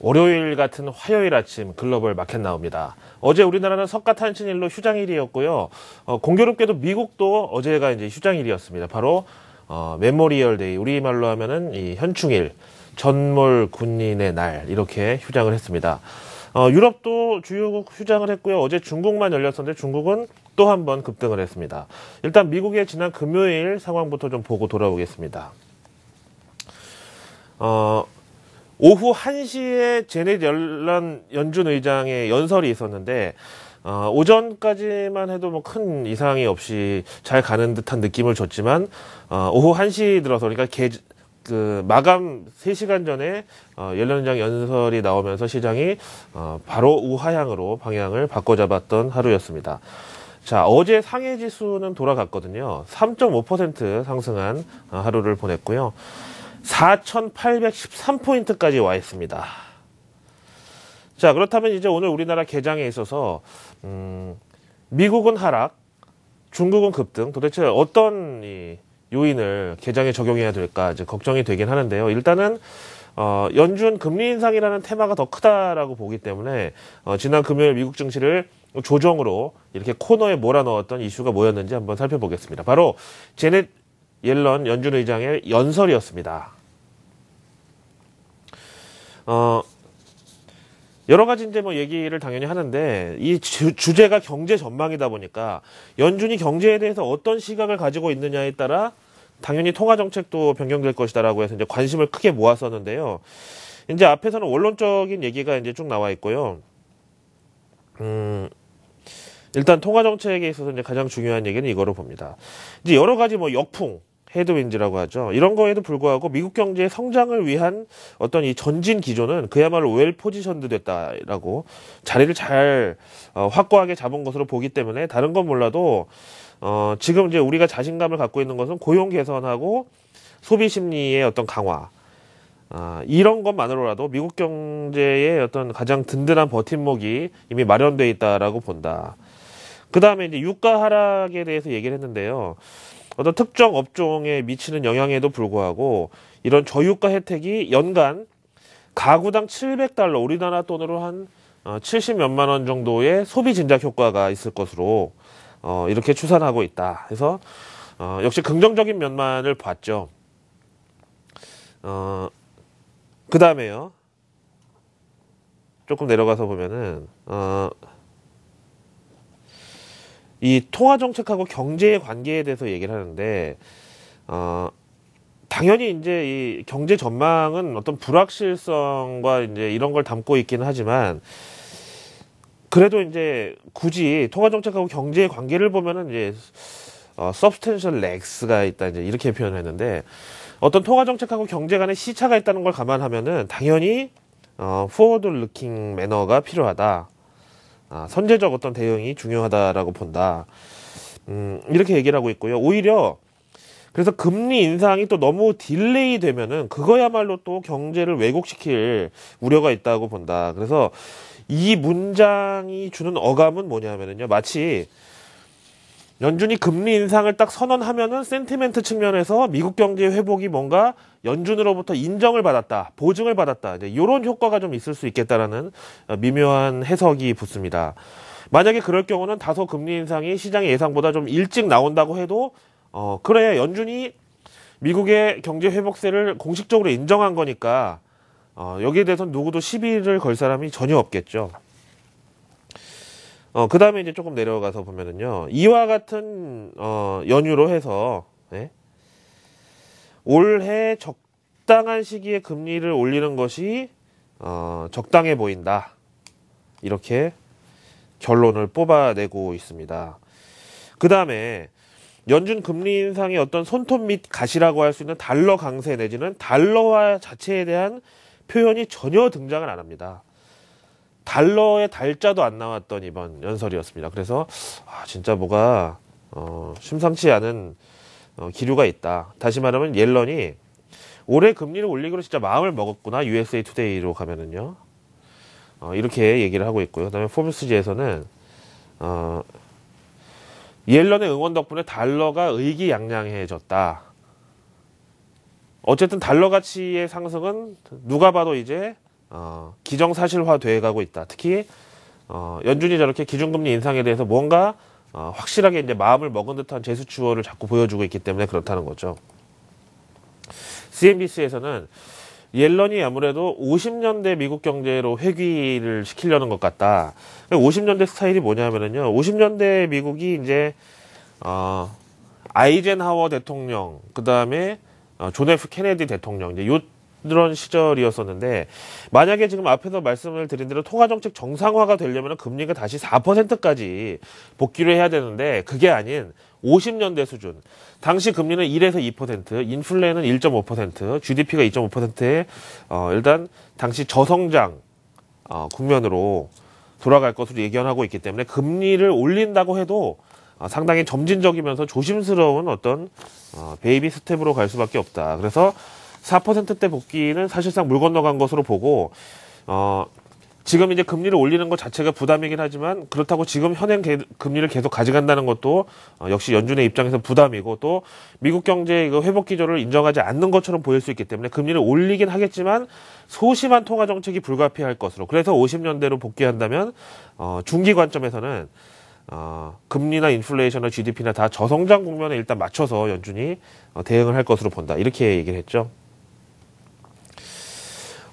월요일 같은 화요일 아침 글로벌 마켓 나옵니다. 어제 우리나라는 석가탄신일로 휴장일이었고요. 공교롭게도 미국도 어제가 이제 휴장일이었습니다. 바로 메모리얼 데이, 우리말로 하면은 이 현충일, 전몰 군인의 날 이렇게 휴장을 했습니다. 유럽도 주요국 휴장을 했고요. 어제 중국만 열렸었는데 중국은 또 한 번 급등을 했습니다. 일단 미국의 지난 금요일 상황부터 좀 보고 돌아오겠습니다. 오후 1시에 제넷 옐런 연준 의장의 연설이 있었는데 오전까지만 해도 뭐 큰 이상이 없이 잘 가는 듯한 느낌을 줬지만 오후 1시 들어서 그러니까 마감 3시간 전에 옐런 의장 연설이 나오면서 시장이 바로 우하향으로 방향을 바꿔잡았던 하루였습니다. 자, 어제 상해 지수는 돌아갔거든요. 3.5% 상승한 하루를 보냈고요. 4,813포인트까지 와 있습니다. 자, 그렇다면 이제 오늘 우리나라 개장에 있어서 미국은 하락, 중국은 급등, 도대체 어떤 요인을 개장에 적용해야 될까 이제 걱정이 되긴 하는데요. 일단은 연준 금리 인상이라는 테마가 더 크다라고 보기 때문에 지난 금요일 미국 증시를 조정으로 이렇게 코너에 몰아넣었던 이슈가 뭐였는지 한번 살펴보겠습니다. 바로 제넷 옐런 연준 의장의 연설이었습니다. 여러 가지 이제 뭐 얘기를 당연히 하는데 이 주제가 경제 전망이다 보니까 연준이 경제에 대해서 어떤 시각을 가지고 있느냐에 따라 당연히 통화 정책도 변경될 것이다라고 해서 이제 관심을 크게 모았었는데요. 이제 앞에서는 원론적인 얘기가 이제 쭉 나와 있고요. 일단 통화 정책에 있어서 이제 가장 중요한 얘기는 이거로 봅니다. 이제 여러 가지 뭐 역풍, 헤드윈즈라고 하죠. 이런 거에도 불구하고 미국 경제의 성장을 위한 어떤 이 전진 기조는 그야말로 웰 포지션드 됐다라고 자리를 잘 확고하게 잡은 것으로 보기 때문에 다른 건 몰라도 지금 이제 우리가 자신감을 갖고 있는 것은 고용 개선하고 소비 심리의 어떤 강화, 이런 것만으로라도 미국 경제의 어떤 가장 든든한 버팀목이 이미 마련되어 있다라고 본다. 그 다음에 이제 유가 하락에 대해서 얘기를 했는데요. 어떤 특정 업종에 미치는 영향에도 불구하고 이런 저유가 혜택이 연간 가구당 $700, 우리나라 돈으로 한 70몇만 원 정도의 소비 진작 효과가 있을 것으로 이렇게 추산하고 있다. 그래서 역시 긍정적인 면만을 봤죠. 그 다음에요. 조금 내려가서 보면은 이 통화 정책하고 경제의 관계에 대해서 얘기를 하는데 당연히 이제 이 경제 전망은 어떤 불확실성과 이제 이런 걸 담고 있기는 하지만 그래도 이제 굳이 통화 정책하고 경제의 관계를 보면은 이제 substantial lags가 있다 이제 이렇게 표현했는데 어떤 통화 정책하고 경제 간의 시차가 있다는 걸 감안하면은 당연히 forward looking 매너가 필요하다. 선제적 어떤 대응이 중요하다라고 본다. 이렇게 얘기를 하고 있고요. 오히려 그래서 금리 인상이 또 너무 딜레이 되면은 그거야말로 또 경제를 왜곡시킬 우려가 있다고 본다. 그래서 이 문장이 주는 어감은 뭐냐면요. 마치 연준이 금리 인상을 딱 선언하면은 센티멘트 측면에서 미국 경제의 회복이 뭔가 연준으로부터 인정을 받았다, 보증을 받았다. 이제 이런 효과가 좀 있을 수 있겠다라는 미묘한 해석이 붙습니다. 만약에 그럴 경우는 다소 금리 인상이 시장의 예상보다 좀 일찍 나온다고 해도 그래 연준이 미국의 경제 회복세를 공식적으로 인정한 거니까 여기에 대해서는 누구도 시비를 걸 사람이 전혀 없겠죠. 그 다음에 이제 조금 내려가서 보면은요, 이와 같은, 연유로 해서, 네? 올해 적당한 시기에 금리를 올리는 것이, 적당해 보인다. 이렇게 결론을 뽑아내고 있습니다. 그 다음에, 연준 금리 인상의 어떤 손톱 및 가시라고 할 수 있는 달러 강세 내지는 달러화 자체에 대한 표현이 전혀 등장을 안 합니다. 달러의 달자도 안 나왔던 이번 연설이었습니다. 그래서 진짜 뭐가 심상치 않은 기류가 있다. 다시 말하면 옐런이 올해 금리를 올리기로 진짜 마음을 먹었구나. USA 투데이로 가면은요. 이렇게 얘기를 하고 있고요. 그다음에 포브스지에서는 옐런의 응원 덕분에 달러가 의기양양해졌다. 어쨌든 달러 가치의 상승은 누가 봐도 이제 기정사실화돼 가고 있다. 특히 연준이 저렇게 기준금리 인상에 대해서 뭔가 확실하게 이제 마음을 먹은 듯한 제스처를 자꾸 보여주고 있기 때문에 그렇다는 거죠. CNBC에서는 옐런이 아무래도 50년대 미국 경제로 회귀를 시키려는 것 같다. 50년대 스타일이 뭐냐면요. 50년대 미국이 이제, 아이젠하워 대통령, 그 다음에, 존 F 케네디 대통령, 이제 이런 시절이었었는데, 만약에 지금 앞에서 말씀을 드린 대로 통화정책 정상화가 되려면 금리가 다시 4%까지 복귀를 해야 되는데, 그게 아닌 50년대 수준. 당시 금리는 1에서 2%, 인플레는 1.5%, GDP가 2.5%에 일단 당시 저성장 국면으로 돌아갈 것으로 예견하고 있기 때문에 금리를 올린다고 해도 상당히 점진적이면서 조심스러운 어떤 베이비 스텝으로 갈 수밖에 없다. 그래서 4%대 복귀는 사실상 물 건너간 것으로 보고 지금 이제 금리를 올리는 것 자체가 부담이긴 하지만 그렇다고 지금 현행 금리를 계속 가져간다는 것도 역시 연준의 입장에서 부담이고 또 미국 경제의 회복 기조를 인정하지 않는 것처럼 보일 수 있기 때문에 금리를 올리긴 하겠지만 소심한 통화 정책이 불가피할 것으로 그래서 50년대로 복귀한다면 중기 관점에서는 금리나 인플레이션이나 GDP나 다 저성장 국면에 일단 맞춰서 연준이 대응을 할 것으로 본다. 이렇게 얘기를 했죠.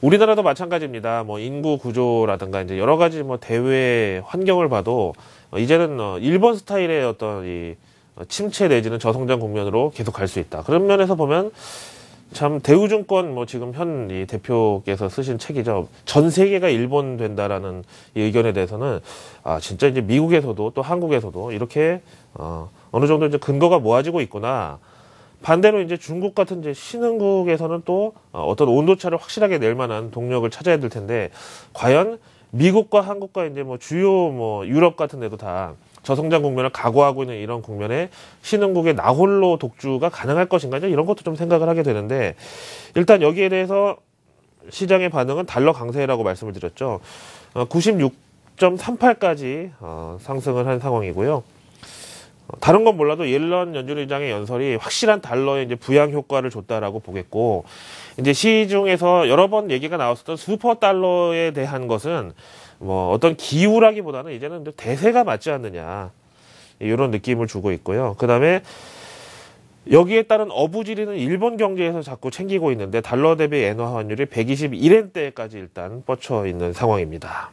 우리나라도 마찬가지입니다. 뭐 인구 구조라든가 이제 여러 가지 뭐 대외 환경을 봐도 이제는 일본 스타일의 어떤 이 침체 내지는 저성장 국면으로 계속 갈 수 있다. 그런 면에서 보면 참 대우증권 뭐 지금 현 이 대표께서 쓰신 책이죠. 전 세계가 일본 된다라는 이 의견에 대해서는 진짜 이제 미국에서도 또 한국에서도 이렇게 어느 정도 이제 근거가 모아지고 있구나. 반대로 이제 중국 같은 이제 신흥국에서는 또 어떤 온도차를 확실하게 낼 만한 동력을 찾아야 될 텐데 과연 미국과 한국과 이제 뭐 주요 뭐 유럽 같은 데도 다 저성장 국면을 각오하고 있는 이런 국면에 신흥국의 나홀로 독주가 가능할 것인가 이런 것도 좀 생각을 하게 되는데 일단 여기에 대해서 시장의 반응은 달러 강세라고 말씀을 드렸죠. 96.38까지 상승을 한 상황이고요. 다른 건 몰라도 옐런 연준 의장의 연설이 확실한 달러에 이제 부양 효과를 줬다라고 보겠고, 이제 시중에서 여러 번 얘기가 나왔었던 슈퍼 달러에 대한 것은 뭐 어떤 기우라기보다는 이제는 대세가 맞지 않느냐 이런 느낌을 주고 있고요. 그 다음에 여기에 따른 어부지리는 일본 경제에서 자꾸 챙기고 있는데 달러 대비 엔화 환율이 121엔대까지 일단 뻗쳐 있는 상황입니다.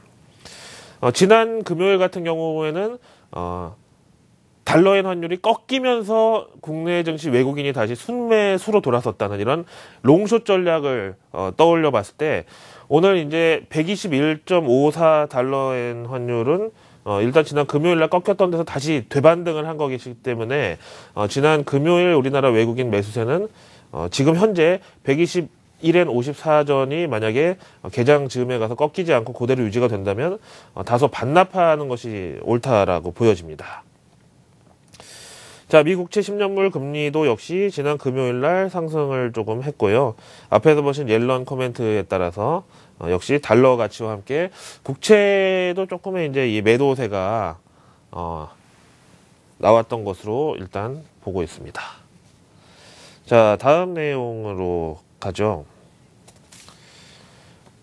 지난 금요일 같은 경우에는 달러엔 환율이 꺾이면서 국내 증시 외국인이 다시 순매수로 돌아섰다는 이런 롱숏 전략을 떠올려 봤을 때 오늘 이제 121.54 달러엔 환율은 일단 지난 금요일 날 꺾였던 데서 다시 되반등을 한 거기 때문에 지난 금요일 우리나라 외국인 매수세는 지금 현재 121엔 54전이 만약에 개장 즈음에 가서 꺾이지 않고 그대로 유지가 된다면 다소 반납하는 것이 옳다라고 보여집니다. 자, 미국채 10년물 금리도 역시 지난 금요일 날 상승을 조금 했고요. 앞에서 보신 옐런 코멘트에 따라서 역시 달러 가치와 함께 국채도 조금의 이제 이 매도세가 나왔던 것으로 일단 보고 있습니다. 자, 다음 내용으로 가죠.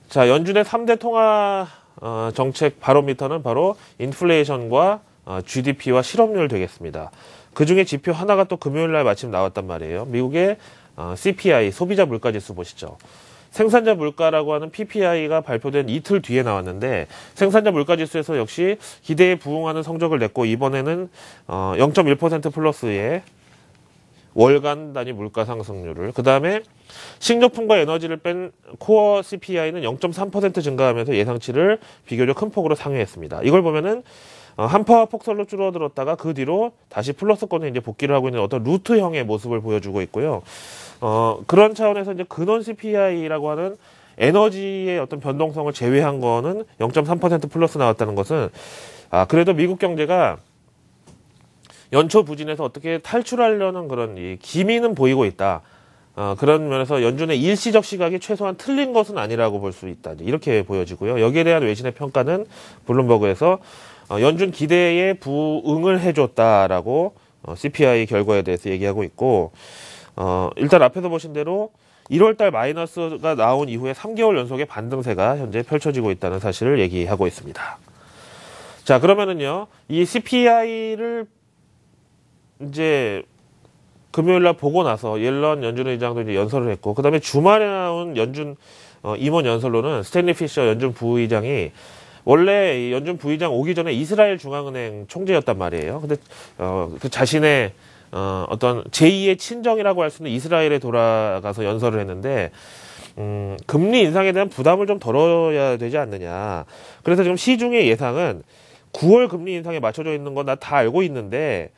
자, 연준의 3대 통화 정책 바로미터는 바로 인플레이션과 GDP와 실업률 되겠습니다. 그 중에 지표 하나가 또 금요일 날 마침 나왔단 말이에요. 미국의 CPI, 소비자 물가지수 보시죠. 생산자 물가라고 하는 PPI가 발표된 이틀 뒤에 나왔는데 생산자 물가지수에서 역시 기대에 부응하는 성적을 냈고 이번에는 0.1% 플러스의 월간 단위 물가 상승률을 그 다음에 식료품과 에너지를 뺀 코어 CPI는 0.3% 증가하면서 예상치를 비교적 큰 폭으로 상회했습니다. 이걸 보면은 한파와 폭설로 줄어들었다가 그 뒤로 다시 플러스권에 이제 복귀를 하고 있는 어떤 루트형의 모습을 보여주고 있고요. 그런 차원에서 이제 근원 CPI라고 하는 에너지의 어떤 변동성을 제외한 거는 0.3% 플러스 나왔다는 것은 그래도 미국 경제가 연초 부진에서 어떻게 탈출하려는 그런 이 기미는 보이고 있다. 그런 면에서 연준의 일시적 시각이 최소한 틀린 것은 아니라고 볼 수 있다. 이렇게 보여지고요. 여기에 대한 외신의 평가는 블룸버그에서 연준 기대에 부응을 해줬다라고 CPI 결과에 대해서 얘기하고 있고 일단 앞에서 보신 대로 1월달 마이너스가 나온 이후에 3개월 연속의 반등세가 현재 펼쳐지고 있다는 사실을 얘기하고 있습니다. 자, 그러면은요, 이 CPI를 이제 금요일날 보고 나서 옐런 연준 의장도 이제 연설을 했고, 그 다음에 주말에 나온 연준 임원 연설로는 스탠리 피셔 연준 부의장이 원래 이 연준 부의장 오기 전에 이스라엘 중앙은행 총재였단 말이에요. 근데 그 자신의 어떤 제2의 친정이라고 할 수 있는 이스라엘에 돌아가서 연설을 했는데, 금리 인상에 대한 부담을 좀 덜어야 되지 않느냐. 그래서 지금 시중의 예상은 9월 금리 인상에 맞춰져 있는 건 나 다 알고 있는데,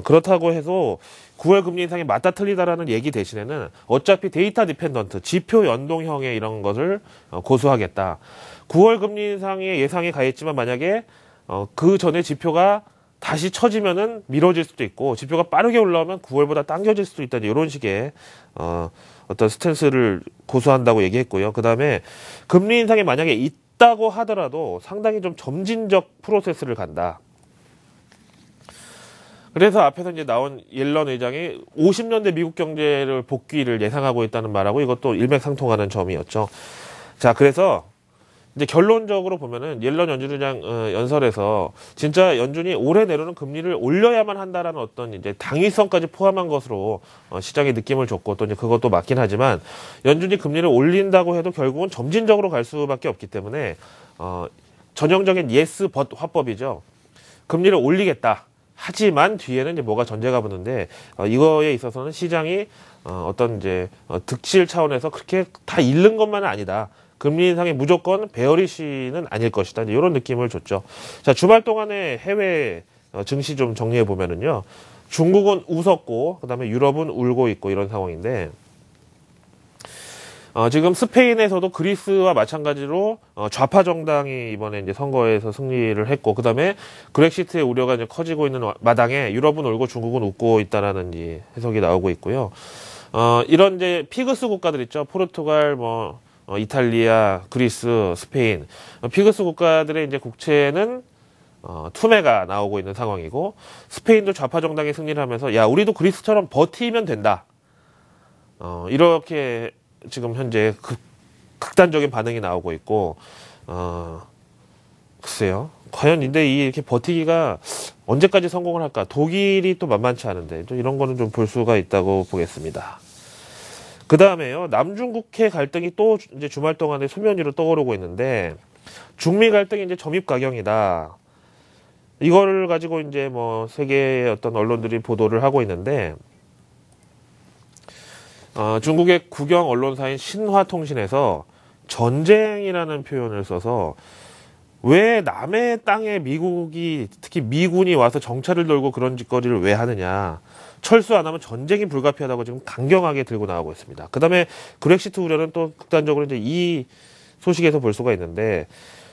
그렇다고 해서 9월 금리 인상이 맞다 틀리다라는 얘기 대신에는 어차피 데이터 디펜던트, 지표 연동형의 이런 것을 고수하겠다. 9월 금리 인상의 예상이 가했지만 만약에 그 전에 지표가 다시 처지면은 미뤄질 수도 있고, 지표가 빠르게 올라오면 9월보다 당겨질 수도 있다. 이런 식의 어떤 스탠스를 고수한다고 얘기했고요. 그 다음에 금리 인상이 만약에 있다고 하더라도 상당히 좀 점진적 프로세스를 간다. 그래서 앞에서 이제 나온 옐런 의장이 50년대 미국 경제를 복귀를 예상하고 있다는 말하고 이것도 일맥상통하는 점이었죠. 자, 그래서 이제 결론적으로 보면은 옐런 연준 의장 연설에서 진짜 연준이 올해 내로는 금리를 올려야만 한다라는 어떤 이제 당위성까지 포함한 것으로 시장에 느낌을 줬고, 또 이제 그것도 맞긴 하지만 연준이 금리를 올린다고 해도 결국은 점진적으로 갈 수밖에 없기 때문에 전형적인 예스 벗 화법이죠. 금리를 올리겠다. 하지만 뒤에는 이제 뭐가 전제가 붙는데, 이거에 있어서는 시장이 어떤 이제 득실 차원에서 그렇게 다 잃는 것만은 아니다. 금리 인상이 무조건 베어리시는 아닐 것이다. 이런 느낌을 줬죠. 자, 주말 동안에 해외 증시 좀 정리해 보면은요, 중국은 웃었고, 그 다음에 유럽은 울고 있고 이런 상황인데, 지금 스페인에서도 그리스와 마찬가지로 좌파 정당이 이번에 이제 선거에서 승리를 했고, 그 다음에 그렉시트의 우려가 이제 커지고 있는 마당에 유럽은 울고 중국은 웃고 있다라는 이제 해석이 나오고 있고요. 이런 이제 피그스 국가들 있죠. 포르투갈, 이탈리아, 그리스, 스페인. 피그스 국가들의 이제 국채는 투매가 나오고 있는 상황이고, 스페인도 좌파 정당이 승리를 하면서 야, 우리도 그리스처럼 버티면 된다. 이렇게 지금 현재 극단적인 반응이 나오고 있고, 글쎄요. 과연 근데 이렇게 버티기가 언제까지 성공을 할까? 독일이 또 만만치 않은데, 또 이런 거는 좀 볼 수가 있다고 보겠습니다. 그 다음에요, 남중국해 갈등이 또 이제 주말 동안에 수면 위로 떠오르고 있는데, 중미 갈등이 이제 점입 가경이다. 이거를 가지고 이제 뭐 세계의 어떤 언론들이 보도를 하고 있는데, 중국의 국영 언론사인 신화통신에서 전쟁이라는 표현을 써서, 왜 남의 땅에 미국이, 특히 미군이 와서 정찰을 돌고 그런 짓거리를 왜 하느냐. 철수 안 하면 전쟁이 불가피하다고 지금 강경하게 들고 나오고 있습니다. 그 다음에 그렉시트 우려는 또 극단적으로 이제 이 소식에서 볼 수가 있는데,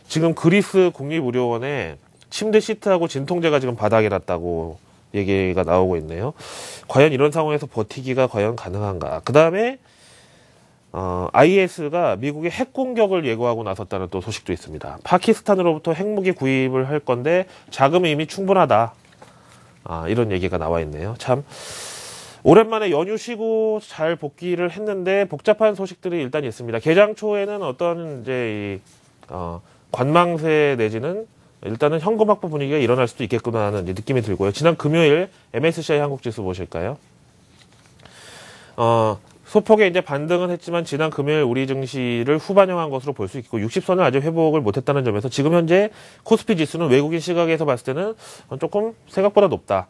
지금 그리스 국립의료원에 침대 시트하고 진통제가 지금 바닥에 놨다고 얘기가 나오고 있네요. 과연 이런 상황에서 버티기가 과연 가능한가. 그 다음에 IS가 미국의 핵 공격을 예고하고 나섰다는 또 소식도 있습니다. 파키스탄으로부터 핵무기 구입을 할 건데 자금이 이미 충분하다. 이런 얘기가 나와 있네요. 참 오랜만에 연휴 쉬고 잘 복귀를 했는데 복잡한 소식들이 일단 있습니다. 개장 초에는 어떤 이제 관망세 내지는 일단은 현금 확보 분위기가 일어날 수도 있겠구나 하는 느낌이 들고요. 지난 금요일 MSCI 한국지수 보실까요? 소폭의 이제 반등은 했지만 지난 금요일 우리 증시를 후반영한 것으로 볼 수 있고 60선을 아직 회복을 못했다는 점에서 지금 현재 코스피 지수는 외국인 시각에서 봤을 때는 조금 생각보다 높다.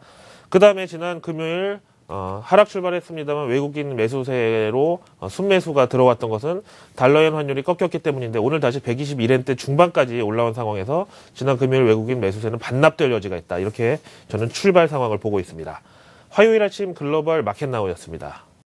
그 다음에 지난 금요일 하락 출발했습니다만 외국인 매수세로 순매수가 들어왔던 것은 달러엔 환율이 꺾였기 때문인데 오늘 다시 121엔대 중반까지 올라온 상황에서 지난 금요일 외국인 매수세는 반납될 여지가 있다. 이렇게 저는 출발 상황을 보고 있습니다. 화요일 아침 글로벌 마켓나우였습니다.